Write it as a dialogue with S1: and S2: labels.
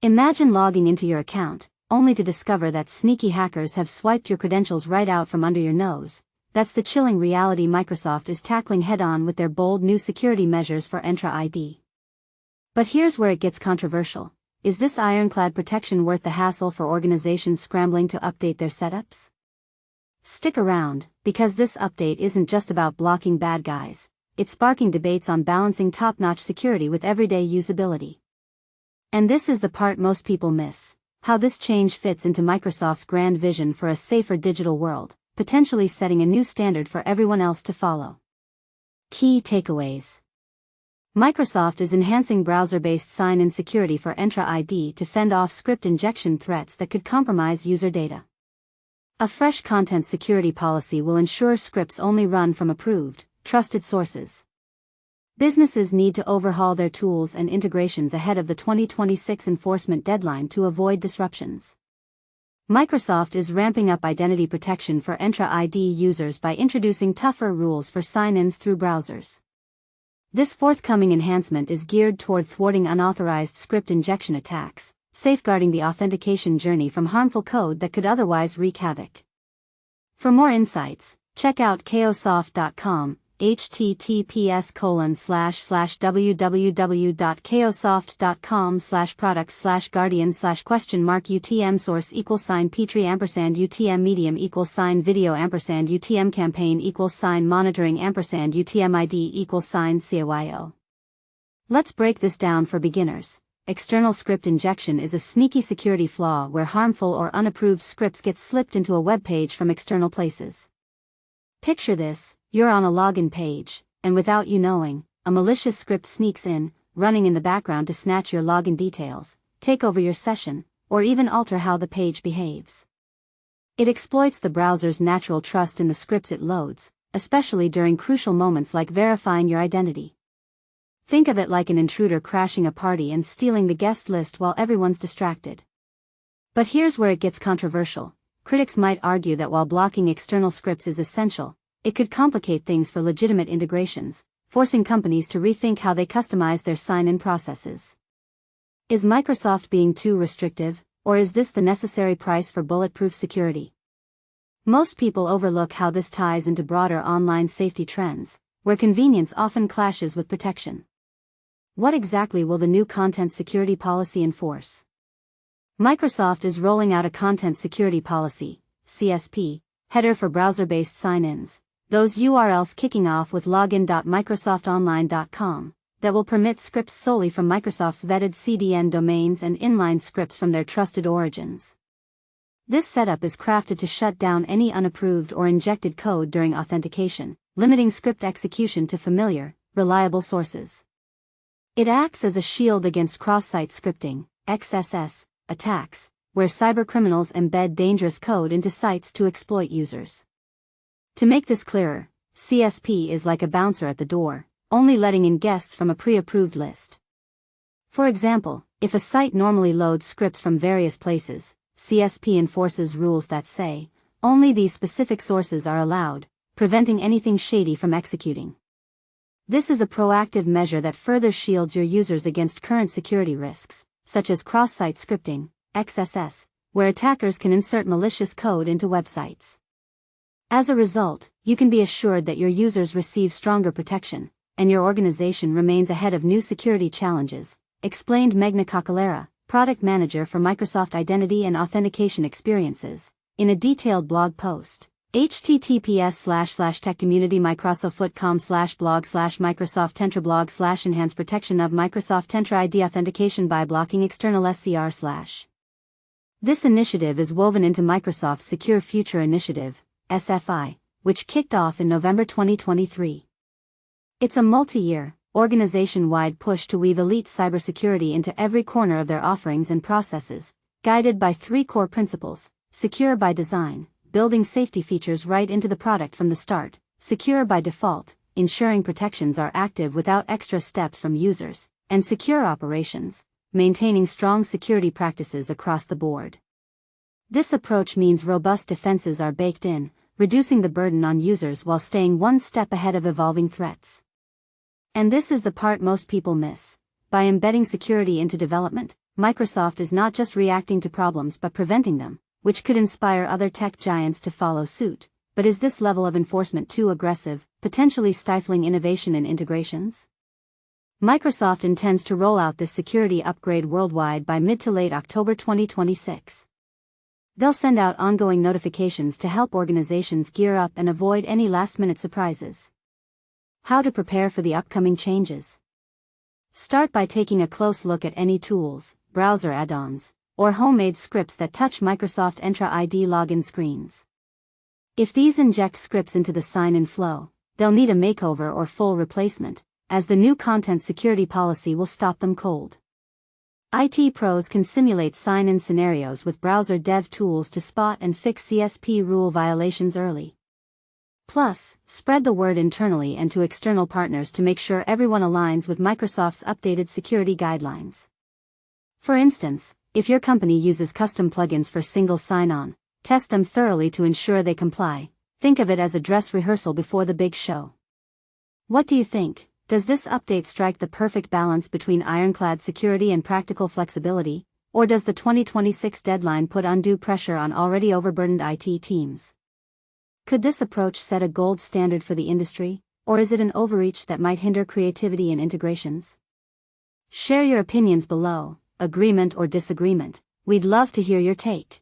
S1: Imagine logging into your account, only to discover that sneaky hackers have swiped your credentials right out from under your nose. That's the chilling reality Microsoft is tackling head-on with their bold new security measures for Entra ID. But here's where it gets controversial. Is this ironclad protection worth the hassle for organizations scrambling to update their setups? Stick around, because this update isn't just about blocking bad guys. It's sparking debates on balancing top-notch security with everyday usability. And this is the part most people miss: how this change fits into Microsoft's grand vision for a safer digital world, potentially setting a new standard for everyone else to follow. Key takeaways. Microsoft is enhancing browser-based sign-in security for Entra ID to fend off script injection threats that could compromise user data. A fresh content security policy will ensure scripts only run from approved, trusted sources. Businesses need to overhaul their tools and integrations ahead of the 2026 enforcement deadline to avoid disruptions. Microsoft is ramping up identity protection for Entra ID users by introducing tougher rules for sign-ins through browsers. This forthcoming enhancement is geared toward thwarting unauthorized script injection attacks, safeguarding the authentication journey from harmful code that could otherwise wreak havoc. For more insights, check out kosoft.com, https://www.kosoft.com/products/guardian/?UTM source =Petri &UTM medium =video &UTM campaign =monitoring &UTM ID =CAYO. Let's break this down for beginners. External script injection is a sneaky security flaw where harmful or unapproved scripts get slipped into a web page from external places. Picture this: you're on a login page, and without you knowing, a malicious script sneaks in, running in the background to snatch your login details, take over your session, or even alter how the page behaves. It exploits the browser's natural trust in the scripts it loads, especially during crucial moments like verifying your identity. Think of it like an intruder crashing a party and stealing the guest list while everyone's distracted. But here's where it gets controversial. Critics might argue that while blocking external scripts is essential, it could complicate things for legitimate integrations, forcing companies to rethink how they customize their sign-in processes. Is Microsoft being too restrictive, or is this the necessary price for bulletproof security? Most people overlook how this ties into broader online safety trends, where convenience often clashes with protection. What exactly will the new content security policy enforce? Microsoft is rolling out a Content Security Policy, CSP, header for browser-based sign-ins, those URLs kicking off with login.microsoftonline.com, that will permit scripts solely from Microsoft's vetted CDN domains and inline scripts from their trusted origins. This setup is crafted to shut down any unapproved or injected code during authentication, limiting script execution to familiar, reliable sources. It acts as a shield against cross-site scripting, XSS, attacks, where cybercriminals embed dangerous code into sites to exploit users. To make this clearer, CSP is like a bouncer at the door, only letting in guests from a pre-approved list. For example, if a site normally loads scripts from various places, CSP enforces rules that say, only these specific sources are allowed, preventing anything shady from executing. This is a proactive measure that further shields your users against current security risks, such as cross-site scripting, XSS, where attackers can insert malicious code into websites. As a result, you can be assured that your users receive stronger protection, and your organization remains ahead of new security challenges, explained Meghna Kakalera, product manager for Microsoft Identity and Authentication Experiences, in a detailed blog post. https://techcommunitymicrosoft.com/blog/Microsoft Entra blog/enhance protection of Microsoft Entra ID authentication by blocking external SCR/. This initiative is woven into Microsoft's Secure Future Initiative, SFI, which kicked off in November 2023. It's a multi-year, organization-wide push to weave elite cybersecurity into every corner of their offerings and processes, guided by three core principles: secure by design, building safety features right into the product from the start; secure by default, ensuring protections are active without extra steps from users; and secure operations, maintaining strong security practices across the board. This approach means robust defenses are baked in, reducing the burden on users while staying one step ahead of evolving threats. And this is the part most people miss. By embedding security into development, Microsoft is not just reacting to problems but preventing them, which could inspire other tech giants to follow suit. But is this level of enforcement too aggressive, potentially stifling innovation and integrations? Microsoft intends to roll out this security upgrade worldwide by mid to late October 2026. They'll send out ongoing notifications to help organizations gear up and avoid any last-minute surprises. How to prepare for the upcoming changes? Start by taking a close look at any tools, browser add-ons, or homemade scripts that touch Microsoft Entra ID login screens. If these inject scripts into the sign-in flow, they'll need a makeover or full replacement, as the new content security policy will stop them cold. IT pros can simulate sign-in scenarios with browser dev tools to spot and fix CSP rule violations early. Plus, spread the word internally and to external partners to make sure everyone aligns with Microsoft's updated security guidelines. For instance, if your company uses custom plugins for single sign-on, test them thoroughly to ensure they comply. Think of it as a dress rehearsal before the big show. What do you think? Does this update strike the perfect balance between ironclad security and practical flexibility, or does the 2026 deadline put undue pressure on already overburdened IT teams? Could this approach set a gold standard for the industry, or is it an overreach that might hinder creativity and integrations? Share your opinions below, agreement or disagreement. We'd love to hear your take.